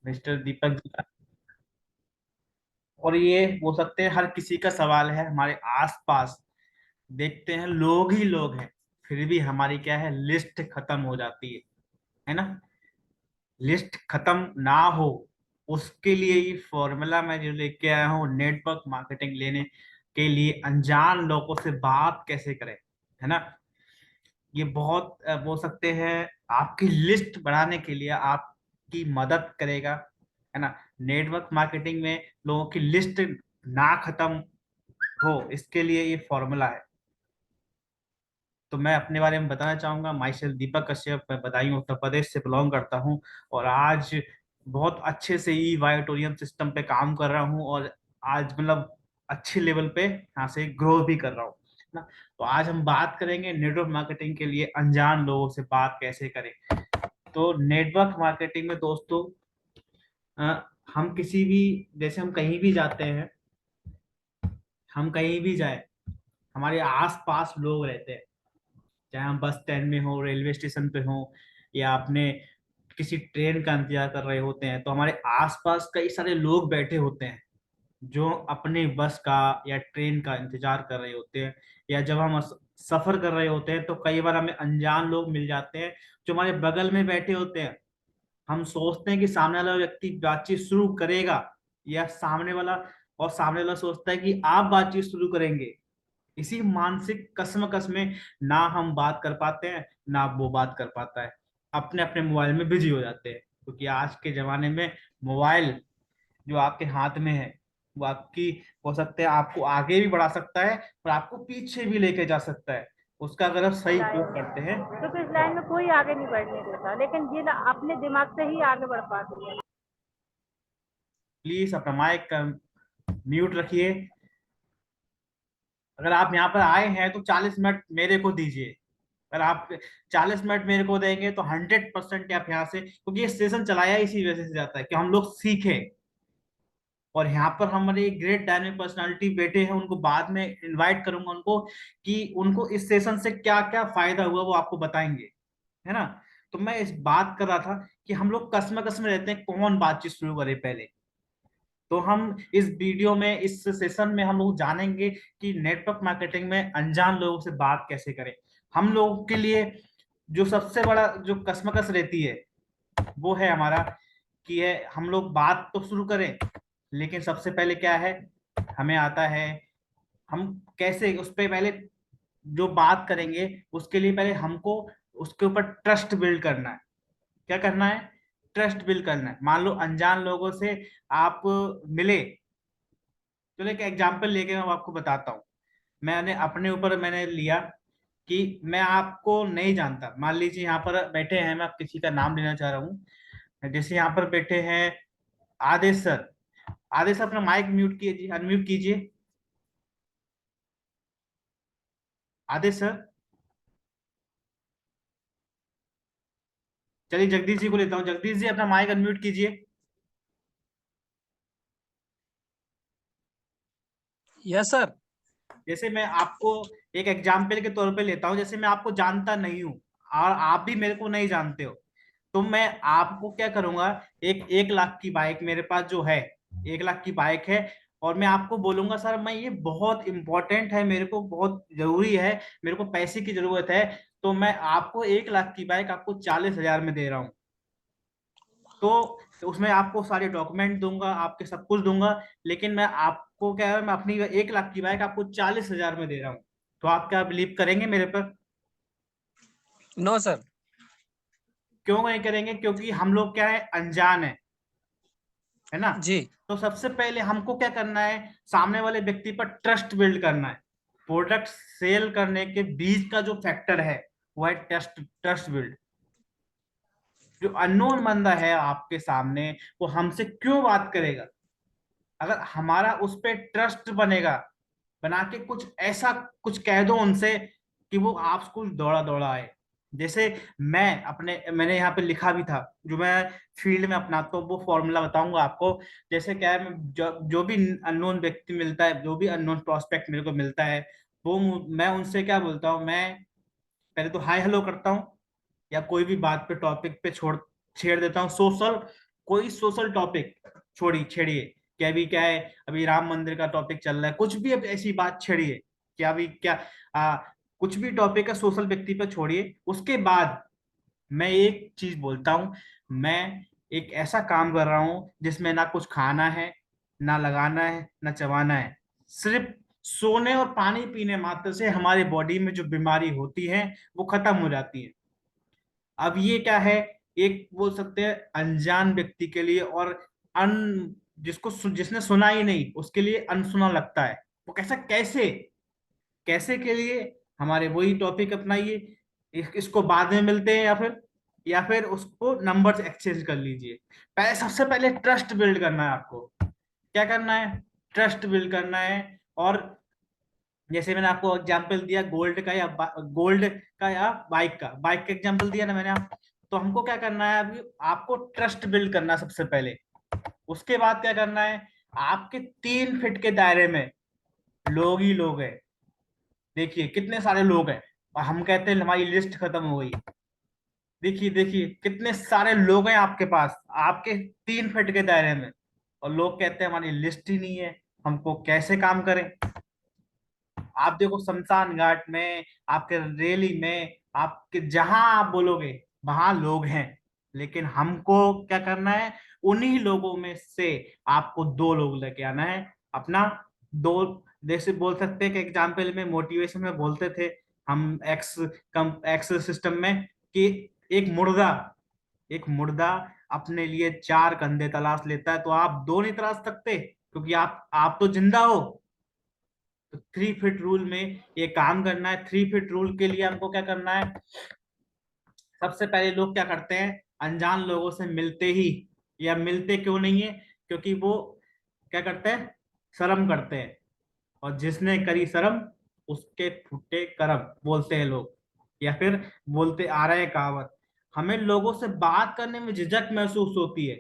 Mister Deepak ji का। और ये हो सकते हैं हर किसी का सवाल है, हमारे आसपास देखते हैं लोग ही लोग हैं, फिर भी हमारी क्या है, लिस्ट खत्म हो जाती है ना। लिस्ट खत्म ना हो, उसके लिए ये फॉर्मूला मैं जो लेके आया हूँ, नेटवर्क मार्केटिंग लेने के लिए अनजान लोगों से बात कैसे करें, है ना। ये बहुत बोल सकते हैं आपकी लिस्ट बढ़ाने के लिए आपकी मदद करेगा, है ना। नेटवर्क मार्केटिंग में लोगों की लिस्ट ना खत्म हो, इसके लिए ये फॉर्मूला है। तो मैं अपने बारे में बताना चाहूंगा, माई सेल्फ दीपक कश्यप, मैं बदायूं उत्तर प्रदेश से बिलोंग करता हूं। और आज बहुत अच्छे से ई वाइटोरियम सिस्टम पे काम कर रहा हूं, और आज मतलब अच्छे लेवल पे यहाँ से ग्रो भी कर रहा हूँ ना। तो आज हम बात करेंगे नेटवर्क मार्केटिंग के लिए अनजान लोगों से बात कैसे करें। तो नेटवर्क मार्केटिंग में दोस्तों, हम किसी भी, जैसे हम कहीं भी जाते हैं, हम कहीं भी जाए, हमारे आस पास लोग रहते हैं। चाहे हम बस स्टैंड में हो, रेलवे स्टेशन पे हो, या अपने किसी ट्रेन का इंतजार कर रहे होते हैं, तो हमारे आसपास कई सारे लोग बैठे होते हैं जो अपने बस का या ट्रेन का इंतजार कर रहे होते हैं। या जब हम सफर कर रहे होते हैं तो कई बार हमें अनजान लोग मिल जाते हैं जो हमारे बगल में बैठे होते हैं। हम सोचते हैं कि सामने वाला व्यक्ति बातचीत शुरू करेगा, या सामने वाला सोचता है कि आप बातचीत शुरू करेंगे। इसी मानसिक कसमकस में ना हम बात कर पाते हैं, ना वो बात कर पाता है, अपने अपने मोबाइल में बिजी हो जाते हैं। क्योंकि आज के जमाने में मोबाइल जो आपके हाथ में है, वो आपकी, हो सकता है आपको आगे भी बढ़ा सकता है और आपको पीछे भी लेके जा सकता है, उसका अगर आप सही लाइन उपयोग करते हैं। में, क्योंकि इस लाइन में कोई आगे नहीं बढ़ने देता, लेकिन ये अपने दिमाग से ही आगे बढ़ पाती है। प्लीज अपना माइक म्यूट रखिए। अगर आप यहाँ पर आए हैं तो 40 मिनट मेरे को दीजिए। अगर आप 40 मिनट मेरे को देंगे तो 100% आप यहाँ से, क्योंकि ये सेशन चलाया इसी वजह से जाता है कि हम लोग सीखें। और यहाँ पर हमारे ग्रेट डायनेमिक पर्सनालिटी बैठे हैं, उनको बाद में इनवाइट करूंगा उनको, कि उनको इस सेशन से क्या क्या फायदा हुआ वो आपको बताएंगे, है ना। तो मैं इस बात कर रहा था कि हम लोग कसम कसम रहते हैं कौन बातचीत शुरू करे पहले। तो हम इस वीडियो में, इस सेशन में हम लोग जानेंगे कि नेटवर्क मार्केटिंग में अनजान लोगों से बात कैसे करें। हम लोगों के लिए जो सबसे बड़ा जो कसमकस रहती है वो है हमारा, कि है हम लोग बात तो शुरू करें, लेकिन सबसे पहले क्या है, हमें आता है, हम कैसे उस पे पहले जो बात करेंगे उसके लिए पहले हमको उसके ऊपर ट्रस्ट बिल्ड करना है। क्या करना है? ट्रस्ट बिल्ड करना है। मान लो अनजान लोगों से आप मिले, चलो एक एग्जांपल लेके मैं आपको बताता हूँ। मैंने अपने ऊपर मैंने लिया कि मैं आपको नहीं जानता, मान लीजिए यहाँ पर बैठे हैं, मैं किसी का नाम लेना चाह रहा हूँ, जैसे यहाँ पर बैठे हैं आदेश सर। आदेश सर अपना माइक म्यूट कीजिए, अनम्यूट कीजिए। आदेश सर। चलिए जगदीश जी को लेता हूँ, जगदीश जी अपना माइक अनम्यूट कीजिए। Yes sir. जैसे मैं आपको एक एग्जाम्पल के तौर पे लेता हूँ, जैसे मैं आपको जानता नहीं हूँ और आप भी मेरे को नहीं जानते हो, तो मैं आपको क्या करूंगा, एक 1 लाख की बाइक मेरे पास जो है, 1 लाख की बाइक है, और मैं आपको बोलूंगा सर मैं ये बहुत इंपॉर्टेंट है, मेरे को बहुत जरूरी है, मेरे को पैसे की जरूरत है, तो मैं आपको 1 लाख की बाइक आपको 40,000 में दे रहा हूँ। तो उसमें आपको सारे डॉक्यूमेंट दूंगा, आपके सब कुछ दूंगा, लेकिन मैं आपको क्या है, मैं अपनी 1 लाख की बाइक आपको 40,000 में दे रहा हूँ। तो आप क्या बिलीव करेंगे मेरे पर? No sir. क्यों नहीं करेंगे? क्योंकि हम लोग क्या है, अनजान है ना। जी। तो सबसे पहले हमको क्या करना है, सामने वाले व्यक्ति पर ट्रस्ट बिल्ड करना है। प्रोडक्ट सेल करने के बीच का जो फैक्टर है वो है ट्रस्ट, ट्रस्ट बिल्ड। जो अननोन बंदा है आपके सामने, वो हमसे क्यों बात करेगा? अगर हमारा उस पर ट्रस्ट बनेगा, बना के कुछ ऐसा कुछ कह दो उनसे कि वो आपको दौड़ा दौड़ा आए। जैसे मैंने यहाँ पे लिखा भी था, जो मैं फील्ड में अपनाता हूँ वो फॉर्मूला बताऊंगा आपको। जैसे क्या है, जो भी अननोन व्यक्ति मिलता है, जो भी अननोन प्रोस्पेक्ट मेरे को मिलता है, वो मैं उनसे क्या बोलता हूँ, मैं पहले तो हाय हेलो करता हूँ, या कोई भी बात पे टॉपिक पे छोड़ छेड़ देता हूँ, सोशल कोई सोशल टॉपिक छेड़िए कि अभी क्या है, अभी राम मंदिर का टॉपिक चल रहा है, कुछ भी अब ऐसी बात छेड़िए कि अभी क्या आ, कुछ भी टॉपिक है सोशल व्यक्ति पर छोड़िए। उसके बाद मैं एक चीज बोलता हूँ, मैं एक ऐसा काम कर रहा हूँ जिसमें ना कुछ खाना है, ना लगाना है, ना चबाना है, सिर्फ सोने और पानी पीने मात्र से हमारे बॉडी में जो बीमारी होती है वो खत्म हो जाती है। अब ये क्या है, एक बोल सकते हैं अनजान व्यक्ति के लिए और अन जिसने सुना ही नहीं उसके लिए अनसुना लगता है। वो कैसा, कैसे कैसे के लिए हमारे वही टॉपिक अपनाइए, इसको बाद में मिलते हैं, या फिर उसको नंबर एक्सचेंज कर लीजिए। पहले, सबसे पहले ट्रस्ट बिल्ड करना है आपको। क्या करना है? ट्रस्ट बिल्ड करना है। और जैसे मैंने आपको एग्जांपल दिया गोल्ड का या बाइक का एग्जांपल दिया ना मैंने तो हमको क्या करना है, अभी आपको ट्रस्ट बिल्ड करना है सबसे पहले। उसके बाद क्या करना है, आपके 3 फीट के दायरे में लोग ही लोग हैं। देखिए कितने सारे लोग हैं और हम कहते हैं हमारी लिस्ट खत्म हो गई। देखिए देखिए कितने सारे लोग हैं आपके पास, आपके 3 फीट के दायरे में, और लोग कहते हैं हमारी लिस्ट ही नहीं है, हमको कैसे काम करें। आप देखो शमशान घाट में, आपके रैली में, आपके जहां आप बोलोगे वहां लोग हैं, लेकिन हमको क्या करना है, उन्हीं लोगों में से आपको 2 लोग लेके आना है अपना। दो, जैसे बोल सकते हैं कि एग्जाम्पल में मोटिवेशन में बोलते थे हम एक्स सिस्टम में कि एक मुर्दा एक मुर्दा अपने लिए 4 कंधे तलाश लेता है, तो आप 2 नहीं तलाश सकते क्योंकि आप तो जिंदा हो। तो 3 फीट रूल में ये काम करना है। 3 फीट रूल के लिए हमको क्या करना है, सबसे पहले लोग क्या करते हैं, अनजान लोगों से मिलते ही, या मिलते क्यों नहीं है, क्योंकि वो क्या करते हैं, शर्म करते हैं, और जिसने करी शर्म उसके फूटे करम बोलते हैं लोग, या फिर बोलते आ रहे हैं कहावत। हमें लोगों से बात करने में झिझक महसूस होती है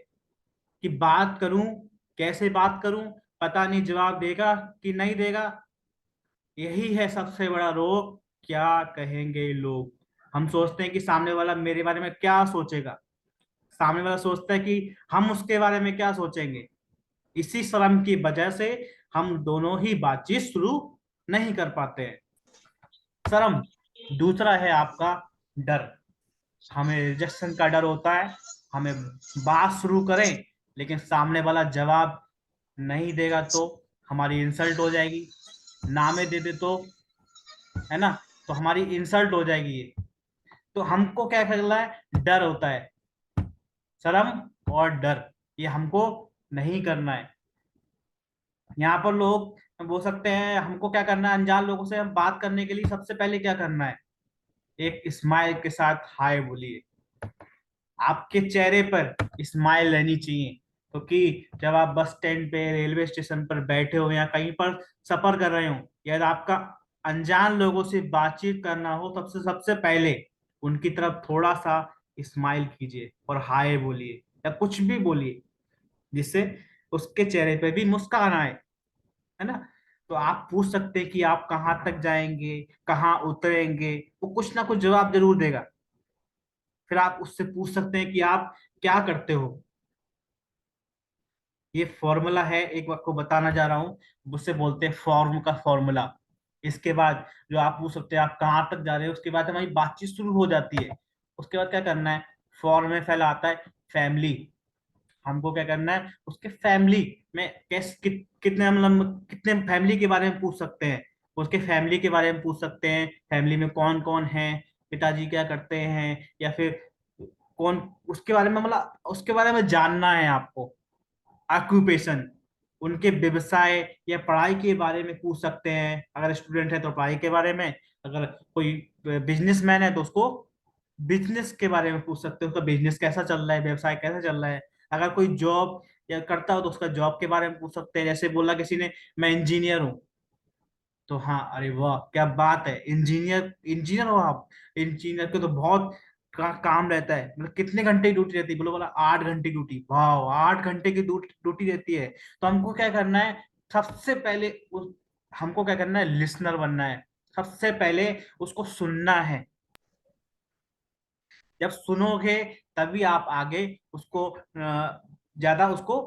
कि बात करूं, कैसे बात करूं, पता नहीं जवाब देगा कि नहीं देगा। यही है सबसे बड़ा रोग, क्या कहेंगे लोग। हम सोचते हैं कि सामने वाला मेरे बारे में क्या सोचेगा, सामने वाला सोचता है कि हम उसके बारे में क्या सोचेंगे। इसी शर्म की वजह से हम दोनों ही बातचीत शुरू नहीं कर पाते हैं। शर्म। दूसरा है आपका डर। हमें रिजेक्शन का डर होता है, हमें बात शुरू करें लेकिन सामने वाला जवाब नहीं देगा तो हमारी इंसल्ट हो जाएगी, नामे दे दे तो, है ना, तो हमारी इंसल्ट हो जाएगी ये। तो हमको क्या करना है, डर होता है, शर्म और डर, ये हमको नहीं करना है। यहाँ पर लोग बोल सकते हैं हमको क्या करना है, अनजान लोगों से हम बात करने के लिए सबसे पहले क्या करना है, एक स्माइल के साथ हाय बोलिए। आपके चेहरे पर स्माइल रहनी चाहिए, क्योंकि जब आप बस स्टैंड पे, रेलवे स्टेशन पर बैठे हो या कहीं पर सफर कर रहे हो, या आपका अनजान लोगों से बातचीत करना हो, सबसे सबसे पहले उनकी तरफ थोड़ा सा स्माइल कीजिए और हाय बोलिए या कुछ भी बोलिए जिससे उसके चेहरे पे भी मुस्कान आए, है ना। तो आप पूछ सकते हैं कि आप कहाँ तक जाएंगे, कहाँ उतरेंगे, वो कुछ ना कुछ जवाब जरूर देगा। फिर आप उससे पूछ सकते हैं कि आप क्या करते हो। ये फॉर्मूला है, एक आपको बताना जा रहा हूँ, उससे बोलते हैं फॉर्म का फॉर्मूला। इसके बाद जो आप पूछ सकते हैं आप कहाँ तक जा रहे हो, उसके बाद हमारी बातचीत शुरू हो जाती है। उसके बाद क्या करना है, फॉर्म में पहला आता है फैमिली। हमको क्या करना है, उसके फैमिली में कितने मतलब कितने फैमिली के बारे में पूछ सकते हैं, उसके फैमिली के बारे में पूछ सकते हैं, फैमिली में कौन कौन है, पिताजी क्या करते हैं, या फिर कौन, उसके बारे में मतलब उसके बारे में जानना है आपको। ऑक्यूपेशन, उनके व्यवसाय या पढ़ाई के बारे में पूछ सकते हैं, अगर स्टूडेंट है तो पढ़ाई के बारे में, अगर कोई बिजनेसमैन है तो उसको बिजनेस के बारे में पूछ सकते हैं, उसका बिजनेस कैसा चल रहा है, व्यवसाय कैसा चल रहा है। अगर कोई जॉब या करता हो तो उसका जॉब के बारे में पूछ सकते हैं, जैसे बोला किसी ने मैं इंजीनियर हूँ, तो हाँ अरे वाह क्या बात है, इंजीनियर इंजीनियर हो आप, इंजीनियर के तो बहुत काम रहता है, मतलब कितने घंटे की ड्यूटी रहती है, बोलो बोला 8 घंटे ड्यूटी, वाह 8 घंटे की ड्यूटी रहती है। तो हमको क्या करना है, सबसे पहले हमको क्या करना है, लिसनर बनना है। सबसे पहले उसको सुनना है, जब सुनोगे तभी आप आगे उसको ज्यादा उसको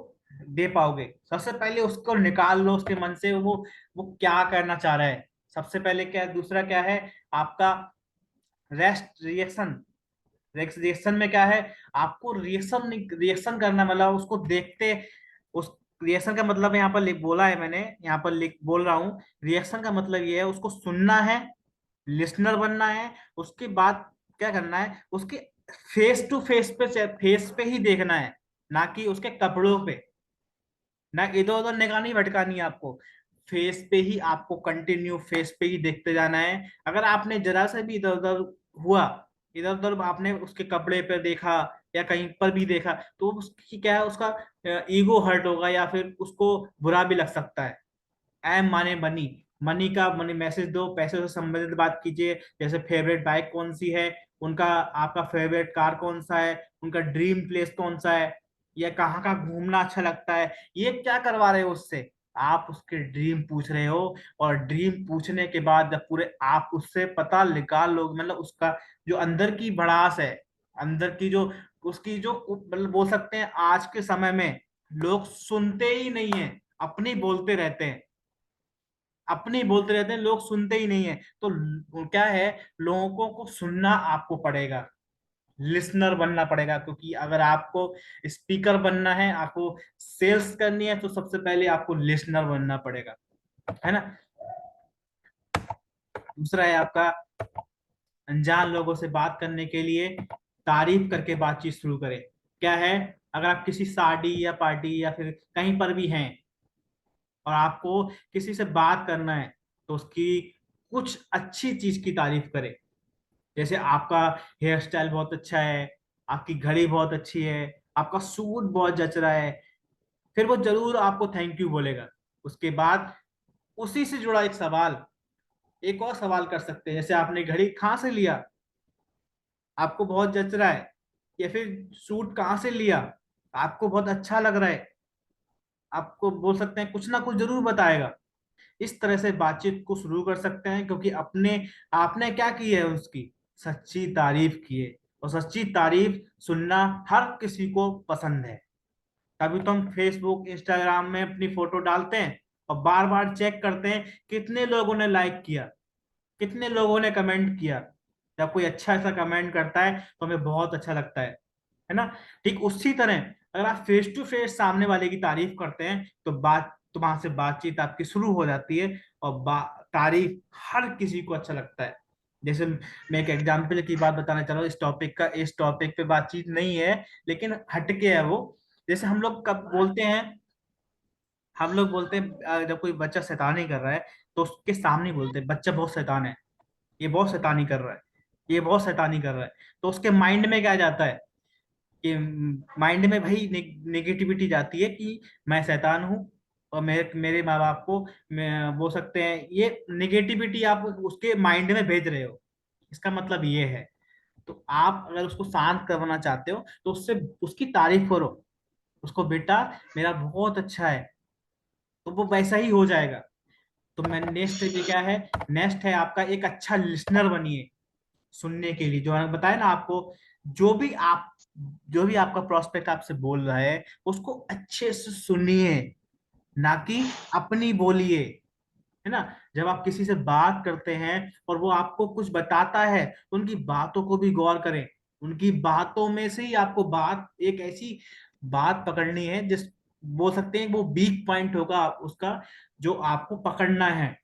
दे पाओगे। सबसे पहले उसको निकाल लो उसके मन से, वो क्या करना चाह रहा है। सबसे पहले क्या है, दूसरा क्या है आपका रेस्ट रिएक्शन। रिएक्शन में क्या है, आपको रिएक्शन रिएक्शन करना, मतलब उसको देखते, उस रिएक्शन का मतलब यहाँ पर लिख बोला है मैंने, यहाँ पर लिख बोल रहा हूँ। रिएक्शन का मतलब ये है, उसको सुनना है, लिसनर बनना है। उसके बाद क्या करना है, उसके फेस टू फेस पे ही देखना है, ना कि उसके कपड़ों पे, ना इधर उधर निगाह नहीं भटकानी है आपको। फेस पे ही आपको कंटिन्यू फेस पे ही देखते जाना है। अगर आपने जरा सा भी इधर उधर हुआ, इधर उधर आपने उसके कपड़े पर देखा या कहीं पर भी देखा, तो उसकी क्या है, उसका ईगो हर्ट होगा या फिर उसको बुरा भी लग सकता है। एम माने मनी, मनी का मनी मैसेज दो, पैसे से संबंधित बात कीजिए। जैसे फेवरेट बाइक कौन सी है उनका, आपका फेवरेट कार कौन सा है, उनका ड्रीम प्लेस कौन सा है, या कहाँ का घूमना अच्छा लगता है। ये क्या करवा रहे हो उससे, आप उसके ड्रीम पूछ रहे हो। और ड्रीम पूछने के बाद जब पूरे आप उससे पता निकाल लो, मतलब उसका जो अंदर की भड़ास है, अंदर की जो उसकी जो मतलब बोल सकते हैं, आज के समय में लोग सुनते ही नहीं है, अपनी बोलते रहते हैं, अपनी बोलते रहते हैं, लोग सुनते ही नहीं है। तो क्या है, लोगों को सुनना आपको पड़ेगा, लिसनर बनना पड़ेगा। क्योंकि अगर आपको स्पीकर बनना है, आपको सेल्स करनी है, तो सबसे पहले आपको लिसनर बनना पड़ेगा, है ना। दूसरा है आपका, अनजान लोगों से बात करने के लिए तारीफ करके बातचीत शुरू करें। क्या है, अगर आप किसी शादी या पार्टी या फिर कहीं पर भी हैं और आपको किसी से बात करना है, तो उसकी कुछ अच्छी चीज की तारीफ करें। जैसे आपका हेयर स्टाइल बहुत अच्छा है, आपकी घड़ी बहुत अच्छी है, आपका सूट बहुत जच रहा है, फिर वो जरूर आपको थैंक यू बोलेगा। उसके बाद उसी से जुड़ा एक सवाल, एक और सवाल कर सकते हैं। जैसे आपने घड़ी कहाँ से लिया, आपको बहुत जच रहा है, या फिर सूट कहाँ से लिया, आपको बहुत अच्छा लग रहा है, आपको बोल सकते हैं, कुछ ना कुछ जरूर बताएगा। इस तरह से बातचीत को शुरू कर सकते हैं, क्योंकि अपने आपने क्या की है, उसकी सच्ची तारीफ की है। और सच्ची तारीफ सुनना हर किसी को पसंद है। तभी तो हम फेसबुक इंस्टाग्राम में अपनी फोटो डालते हैं और बार बार चेक करते हैं कितने लोगों ने लाइक किया, कितने लोगों ने कमेंट किया। जब कोई अच्छा सा कमेंट करता है तो हमें बहुत अच्छा लगता है ना। ठीक उसी तरह अगर आप फेस टू फेस सामने वाले की तारीफ करते हैं, तो वहां से बातचीत आपकी शुरू हो जाती है। और तारीफ हर किसी को अच्छा लगता है। जैसे मैं एक एग्जाम्पल की बात बताना चाह रहा हूँ, इस टॉपिक पे बातचीत नहीं है, लेकिन हटके है वो। जैसे हम लोग कब बोलते हैं, हम लोग बोलते हैं जब कोई बच्चा शैतानी कर रहा है, तो उसके सामने बोलते हैं बच्चा बहुत शैतान है, ये बहुत शैतानी कर रहा है, ये बहुत शैतानी कर रहा है। तो उसके माइंड में क्या जाता है, कि माइंड में भाई नेगेटिविटी जाती है कि मैं शैतान हूँ, और मेरे मेरे माँ बाप को मैं बोल सकते हैं, ये नेगेटिविटी आप उसके माइंड में भेज रहे हो। इसका मतलब ये है। तो आप अगर उसको शांत करवाना चाहते हो, तो उससे उसकी तारीफ करो, उसको बेटा मेरा बहुत अच्छा है, तो वो वैसा ही हो जाएगा। तो मैं नेक्स्ट भी क्या है, नेक्स्ट है आपका एक अच्छा लिसनर बनिए। सुनने के लिए जो मैंने बताया ना आपको, जो भी आप जो भी आपका प्रोस्पेक्ट आपसे बोल रहा है, उसको अच्छे से सुनिए, ना कि अपनी बोलिए, है ना। जब आप किसी से बात करते हैं और वो आपको कुछ बताता है, तो उनकी बातों को भी गौर करें। उनकी बातों में से ही आपको बात, एक ऐसी बात पकड़नी है जिस बोल सकते हैं वो वीक पॉइंट होगा उसका, जो आपको पकड़ना है।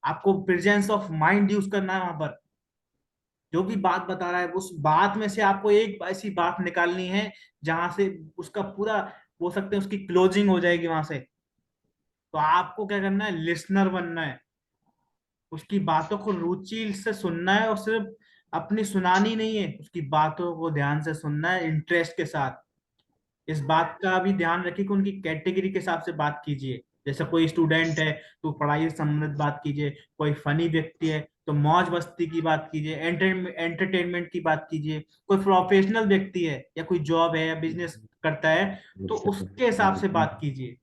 आपको प्रेजेंस ऑफ माइंड यूज करना है वहां पर। जो भी बात बता रहा है, उस बात में से आपको एक ऐसी बात निकालनी है जहां से उसका पूरा बोल सकते हैं उसकी क्लोजिंग हो जाएगी वहां से। तो आपको क्या करना है, लिसनर बनना है, उसकी बातों को रुचि से सुनना है, और सिर्फ अपनी सुनानी नहीं है, उसकी बातों को ध्यान से सुनना है, इंटरेस्ट के साथ। इस बात का भी ध्यान रखिए कि उनकी कैटेगरी के हिसाब से बात कीजिए। जैसे कोई स्टूडेंट है तो पढ़ाई से संबंधित बात कीजिए, कोई फनी व्यक्ति है तो मौज मस्ती की बात कीजिए, एंटरटेनमेंट की बात कीजिए, कोई प्रोफेशनल व्यक्ति है या कोई जॉब है या बिजनेस करता है, तो उसके हिसाब से बात कीजिए,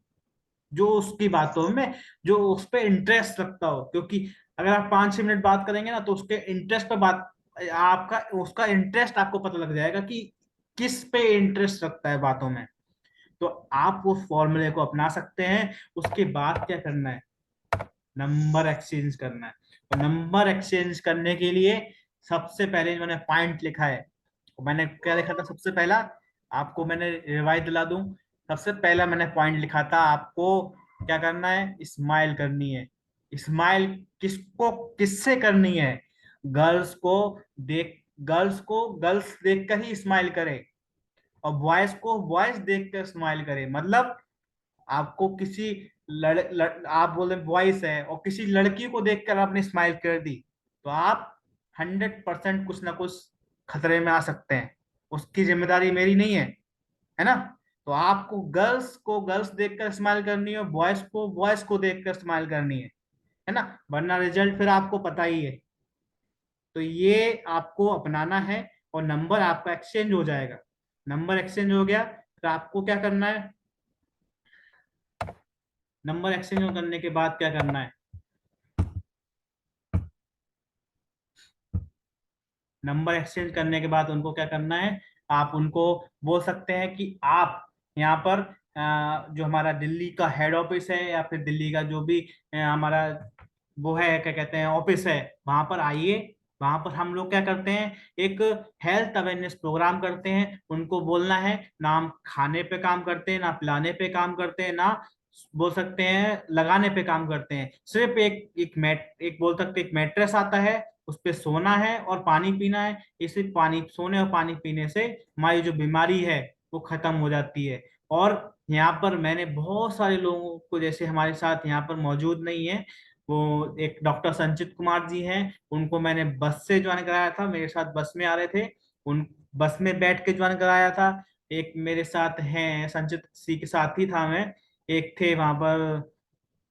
जो उसकी बातों में जो उस पर इंटरेस्ट रखता हो। क्योंकि अगर आप 5-6 मिनट बात करेंगे ना, तो उसके इंटरेस्ट पर बात, आपका उसका इंटरेस्ट आपको पता लग जाएगा कि किस पे इंटरेस्ट रखता है बातों में। तो आप उस फॉर्मूले को अपना सकते हैं। उसके बाद क्या करना है, नंबर एक्सचेंज करना है। तो नंबर एक्सचेंज करने के लिए सबसे पहले मैंने पॉइंट लिखा है। तो मैंने क्या लिखा था सबसे पहला, आपको मैंने रिवाइज दिला दूं। सबसे पहला मैंने पॉइंट लिखा था, आपको क्या करना है, स्माइल करनी है। स्माइल किसको किससे करनी है, गर्ल्स को गर्ल्स देख कर ही स्माइल करे, और बॉयज को बॉयज देख कर स्माइल करे। मतलब आपको किसी आप बोले बॉयज है और किसी लड़की को देखकर आपने स्माइल कर दी, तो आप 100% कुछ ना कुछ खतरे में आ सकते हैं। उसकी जिम्मेदारी मेरी नहीं है ना। तो आपको गर्ल्स को गर्ल्स देखकर स्माइल करनी है, बॉयज को देखकर स्माइल करनी है ना, वरना रिजल्ट फिर आपको पता ही है। तो ये आपको अपनाना है, और नंबर आपका एक्सचेंज हो जाएगा। नंबर एक्सचेंज हो गया, तो आपको क्या करना है, नंबर एक्सचेंज करने के बाद क्या करना है, नंबर एक्सचेंज करने के बाद उनको क्या करना है, आप उनको बोल सकते हैं कि आप यहाँ पर जो हमारा दिल्ली का हेड ऑफिस है, या फिर दिल्ली का जो भी हमारा वो है, क्या कहते हैं, ऑफिस है, वहां पर आइए। वहां पर हम लोग क्या करते हैं, एक हेल्थ अवेयरनेस प्रोग्राम करते हैं। उनको बोलना है, ना हम खाने पे काम करते हैं, ना पिलाने पे काम करते हैं, ना बोल सकते हैं लगाने पे काम करते हैं। सिर्फ एक बोल सकते हैं, एक मैट्रेस आता है, उस पे सोना है और पानी पीना है। इसी पानी सोने और पानी पीने से हमारी जो बीमारी है वो खत्म हो जाती है। और यहाँ पर मैंने बहुत सारे लोगों को, जैसे हमारे साथ यहाँ पर मौजूद नहीं है, वो एक डॉक्टर संचित कुमार जी हैं, उनको मैंने बस से ज्वाइन कराया था, मेरे साथ बस में आ रहे थे, उन बस में बैठ के ज्वाइन कराया था। एक मेरे साथ हैं, संचित सी के साथ ही था मैं, एक थे वहां पर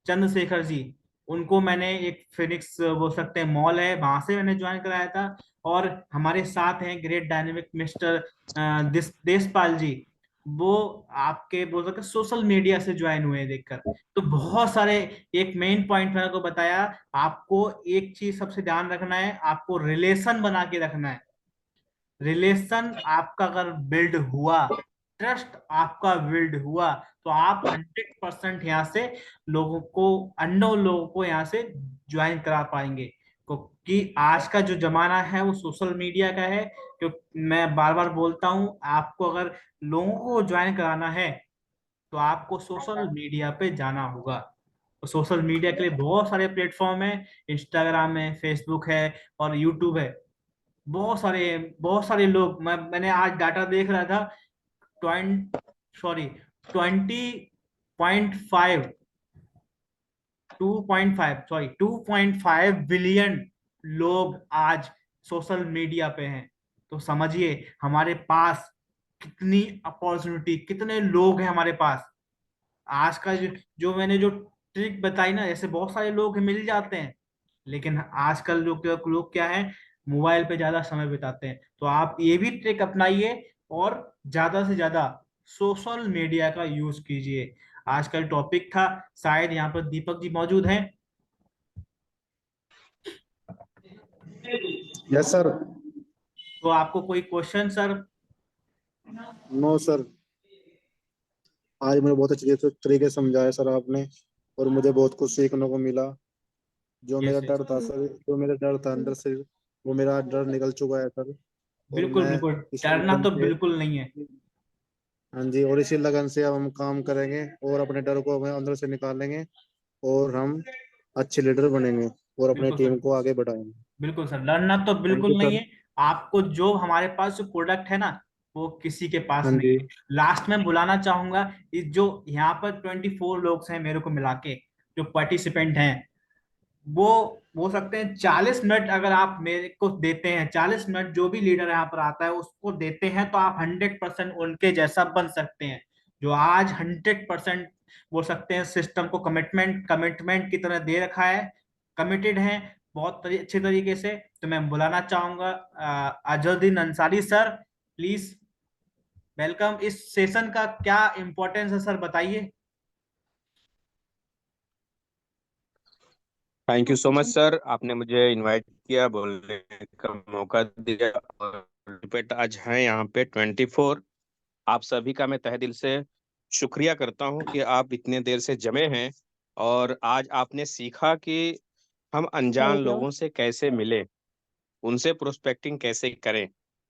चंद्रशेखर जी, उनको मैंने एक फिनिक्स बोल सकते हैं मॉल है, वहां से मैंने ज्वाइन कराया था। और हमारे साथ हैं ग्रेट डायनेमिक मिस्टर देशपाल जी, वो आपके बोल सकते सोशल मीडिया से ज्वाइन हुए हैं देखकर। तो बहुत सारे, एक मेन पॉइंट मैंने को बताया, आपको एक चीज सबसे ध्यान रखना है, आपको रिलेशन बना के रखना है। रिलेशन आपका अगर बिल्ड हुआ, ट्रस्ट आपका बिल्ड हुआ, तो आप 100% यहाँ से अननोन लोगों को यहाँ से ज्वाइन करा पाएंगे। क्योंकि आज का जो जमाना है वो सोशल मीडिया का है। क्योंकि मैं बार बार बोलता हूँ, आपको अगर लोगों को ज्वाइन कराना है, तो आपको सोशल मीडिया पे जाना होगा। तो सोशल मीडिया के लिए बहुत सारे प्लेटफॉर्म है, इंस्टाग्राम है, फेसबुक है, और यूट्यूब है। बहुत सारे लोग, मैंने आज डाटा देख रहा था, 20.5 2.5 बिलियन लोग आज सोशल मीडिया पे हैं। तो समझिए हमारे पास कितनी अपॉर्चुनिटी, कितने लोग हैं हमारे पास। आज का जो मैंने जो ट्रिक बताई ना, ऐसे बहुत सारे लोग मिल जाते हैं, लेकिन आजकल लोग क्या है, मोबाइल पे ज्यादा समय बिताते हैं। तो आप ये भी ट्रिक अपनाइए, और ज्यादा से ज्यादा सोशल मीडिया का यूज कीजिए। आजकल टॉपिक था, शायद यहाँ पर दीपक जी मौजूद हैं। Yes sir. तो आपको कोई क्वेश्चन सर? नो सर, आज मुझे बहुत अच्छे तरीके से समझाया सर आपने, और मुझे बहुत कुछ सीखने को मिला। जो मेरा यस यस, डर था सर, जो मेरा डर था अंदर से, वो मेरा डर निकल चुका है सर। और बिल्कुल मैं बिल्कुल, इसी डरना लगन तो से, बिल्कुल नहीं है। हाँ जी, और इसी लगन से अब हम काम करेंगे और अपने डर को हमें अंदर से निकालेंगे, और हम अच्छे लीडर बनेंगे और अपने बिल्कुल टीम सर, को आगे बढ़ाएंगे। बिल्कुल सर, डरना तो थैंक यू बिल्कुल नहीं सर। है। आपको जो हमारे पास जो प्रोडक्ट है ना, वो किसी के पास हाँ नहीं जी। है। लास्ट में बुलाना चाहूंगा, इस जो यहाँ पर 24 लोग हैं मेरे को मिला के, जो पार्टिसिपेंट हैं, वो हो सकते हैं 40 मिनट अगर आप मेरे को देते हैं, 40 मिनट जो भी लीडर यहाँ पर आता है उसको देते हैं, तो आप 100% उनके जैसा बन सकते हैं। जो आज 100% बोल सकते हैं सिस्टम को कमिटमेंट की तरह दे रखा है, कमिटेड है बहुत अच्छे तरीके से। तो मैं बुलाना चाहूंगा Azharuddin Ansari sir, please welcome. इस सेशन का क्या इंपॉर्टेंस है सर, बताइए। Thank you so much sir, आपने मुझे इनवाइट किया, बोलने का मौका दिया। और participant आज हैं यहाँ पे 24। आप सभी का मैं तहे दिल से शुक्रिया करता हूं कि आप इतने देर से जमे हैं और आज आपने सीखा कि हम अनजान थैंक यू। लोगों से कैसे मिले, उनसे प्रोस्पेक्टिंग कैसे करें।